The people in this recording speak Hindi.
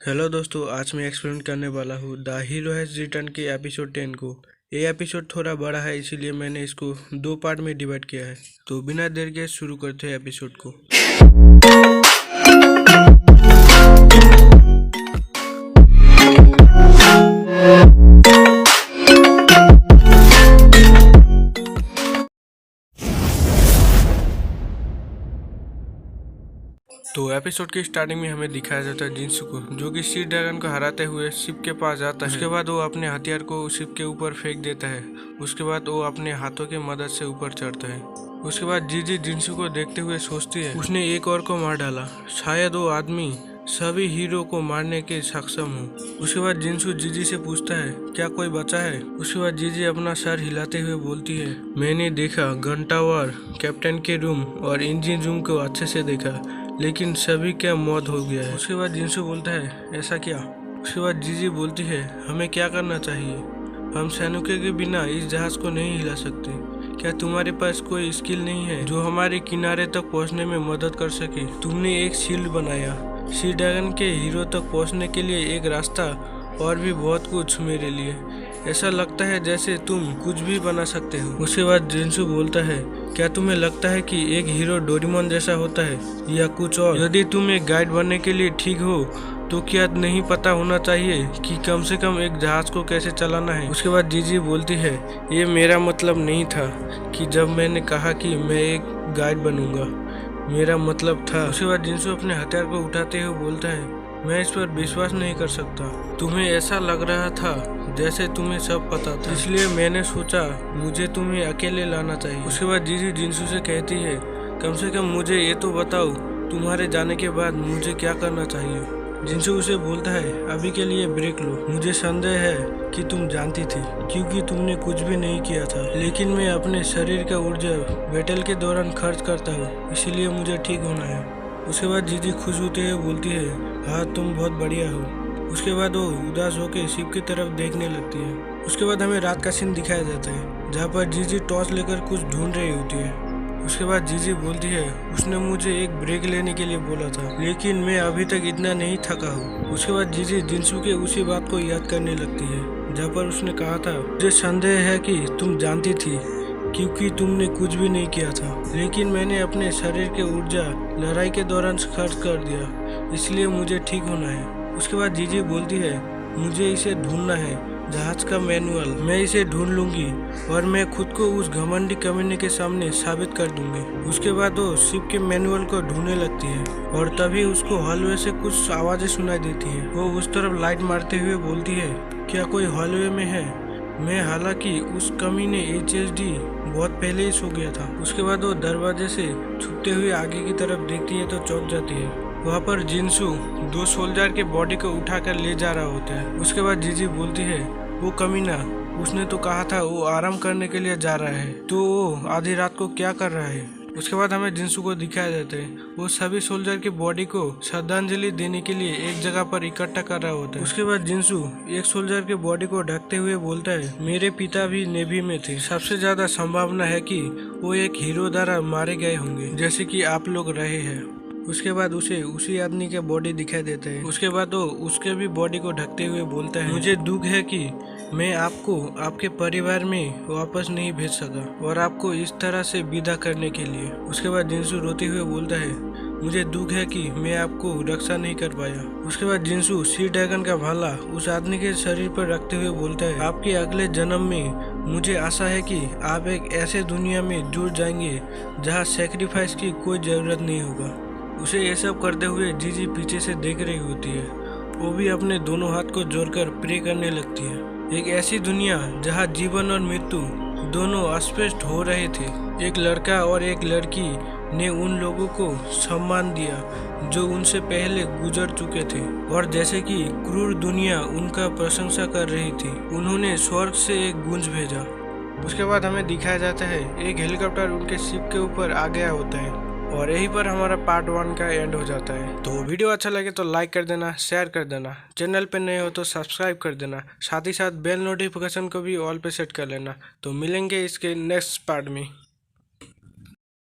हेलो दोस्तों, आज मैं एक्सप्लेन करने वाला हूँ द हीरो हैज रिटर्न के एपिसोड 10 को। ये एपिसोड थोड़ा बड़ा है, इसीलिए मैंने इसको दो पार्ट में डिवाइड किया है। तो बिना देर के शुरू करते हैं एपिसोड को। तो एपिसोड की स्टार्टिंग में हमें दिखाया जाता है जिन्सू को, जो कि सी ड्रैगन को हराते हुए शिप के पास जाता है। उसके बाद वो अपने हथियार को शिप के ऊपर फेंक देता है। उसके बाद वो अपने हाथों की मदद से ऊपर चढ़ता है। उसके बाद जीजी जिन्सू को देखते हुए सोचती है उसने एक और को मार डाला, शायद वो आदमी सभी हीरो को मारने के सक्षम हो। उसके बाद जिन्सू जीजी से पूछता है क्या कोई बचा है। उसके बाद जीजी अपना सर हिलाते हुए बोलती है मैंने देखा गन टावर, कैप्टन के रूम और इंजन रूम को अच्छे से देखा, लेकिन सभी क्या मौत हो गया है। उसके बाद जिन्सू बोलता है ऐसा क्या। उसके बाद जीजी बोलती है हमें क्या करना चाहिए, हम सैनिकों के बिना इस जहाज को नहीं हिला सकते। क्या तुम्हारे पास कोई स्किल नहीं है जो हमारे किनारे तक पहुंचने में मदद कर सके। तुमने एक शील्ड बनाया, सी ड्रैगन के हीरो तक पहुंचने के लिए एक रास्ता और भी बहुत कुछ मेरे लिए। ऐसा लगता है जैसे तुम कुछ भी बना सकते हो। उसके बाद जिन्सू बोलता है क्या तुम्हें लगता है कि एक हीरो डोरेमोन जैसा होता है या कुछ और। यदि तुम एक गाइड बनने के लिए ठीक हो तो क्या नहीं पता होना चाहिए कि कम से कम एक जहाज को कैसे चलाना है। उसके बाद जीजी बोलती है ये मेरा मतलब नहीं था कि जब मैंने कहा कि मैं एक गाइड बनूंगा, मेरा मतलब था। उसके बाद जिन्सू अपने हथियार को उठाते हुए बोलता है मैं इस पर विश्वास नहीं कर सकता। तुम्हें ऐसा लग रहा था जैसे तुम्हें सब पता था, इसलिए मैंने सोचा मुझे तुम्हें अकेले लाना चाहिए। उसके बाद जीजी जिन्सू से कहती है कम से कम मुझे ये तो बताओ तुम्हारे जाने के बाद मुझे क्या करना चाहिए। जिन्सू उसे बोलता है अभी के लिए ब्रेक लो, मुझे संदेह है कि तुम जानती थी क्योंकि तुमने कुछ भी नहीं किया था, लेकिन मैं अपने शरीर का ऊर्जा बैटल के दौरान खर्च करता हूँ, इसीलिए मुझे ठीक होना है। उसके बाद जीजी खुश होते हुए बोलती है हाँ तुम बहुत बढ़िया हो। उसके बाद वो उदास होकर शिप की तरफ देखने लगती है। उसके बाद हमें रात का सीन दिखाया जाता है जहाँ पर जीजी टॉर्च लेकर कुछ ढूंढ रही होती है। उसके बाद जीजी बोलती है उसने मुझे एक ब्रेक लेने के लिए बोला था, लेकिन मैं अभी तक इतना नहीं थका हूँ। उसके बाद जीजी जिन्सू के उसी बात को याद करने लगती है जहाँ पर उसने कहा था मुझे संदेह है कि तुम जानती थी क्योंकि तुमने कुछ भी नहीं किया था, लेकिन मैंने अपने शरीर के ऊर्जा लड़ाई के दौरान खर्च कर दिया, इसलिए मुझे ठीक होना है। उसके बाद जीजी बोलती है मुझे इसे ढूंढना है, जहाज का मैनुअल, मैं इसे ढूंढ लूंगी और मैं खुद को उस घमंडी कमीने के सामने साबित कर दूंगी। उसके बाद वो शिप के मैनुअल को ढूंढने लगती है और तभी उसको हॉलवे से कुछ आवाजें सुनाई देती है। वो उस तरफ लाइट मारते हुए बोलती है क्या कोई हॉलवे में है। मैं हालांकि उस कमीने HSD बहुत पहले ही सो गया था। उसके बाद वो दरवाजे से छुपते हुए आगे की तरफ देखती है तो चौंक जाती है। वहाँ पर जिन्सू दो सोल्जर के बॉडी को उठाकर ले जा रहा होता है। उसके बाद जीजी बोलती है वो कमीना, उसने तो कहा था वो आराम करने के लिए जा रहा है, तो वो आधी रात को क्या कर रहा है। उसके बाद हमें जिन्सू को दिखाया जाता है वो सभी सोल्जर की बॉडी को श्रद्धांजलि देने के लिए एक जगह पर इकट्ठा कर रहा होता है। उसके बाद जिन्सू एक सोल्जर के बॉडी को ढकते हुए बोलता है मेरे पिता भी नेवी में थे, सबसे ज्यादा संभावना है कि वो एक हीरो द्वारा मारे गए होंगे जैसे कि आप लोग रहे हैं। उसके बाद उसे उसी आदमी के बॉडी दिखाई देता है। उसके बाद वो उसके भी बॉडी को ढकते हुए बोलता है मुझे दुख है कि मैं आपको आपके परिवार में वापस नहीं भेज सका और आपको इस तरह से विदा करने के लिए। उसके बाद जिन्सू रोते हुए बोलता है मुझे दुख है कि मैं आपको रक्षा नहीं कर पाया। उसके बाद जिन्सू सी ड्रैगन का भाला उस आदमी के शरीर पर रखते हुए बोलता है आपके अगले जन्म में मुझे आशा है कि आप एक ऐसे दुनिया में जुड़ जाएंगे जहाँ सेक्रीफाइस की कोई जरूरत नहीं होगा। उसे ये सब करते हुए जीजी पीछे से देख रही होती है। वो भी अपने दोनों हाथ को जोड़कर प्रे करने लगती है। एक ऐसी दुनिया जहाँ जीवन और मृत्यु दोनों स्पष्ट हो रहे थे। एक लड़का और एक लड़की ने उन लोगों को सम्मान दिया जो उनसे पहले गुजर चुके थे, और जैसे कि क्रूर दुनिया उनका प्रशंसा कर रही थी, उन्होंने स्वर्ग से एक गूंज भेजा। उसके बाद हमें दिखाया जाता है एक हेलीकॉप्टर उनके शिप के ऊपर आ गया होता है और यहीं पर हमारा पार्ट 1 का एंड हो जाता है। तो वीडियो अच्छा लगे तो लाइक कर देना, शेयर कर देना, चैनल पे नए हो तो सब्सक्राइब कर देना, साथ ही साथ बेल नोटिफिकेशन को भी ऑल पे सेट कर लेना। तो मिलेंगे इसके नेक्स्ट पार्ट में।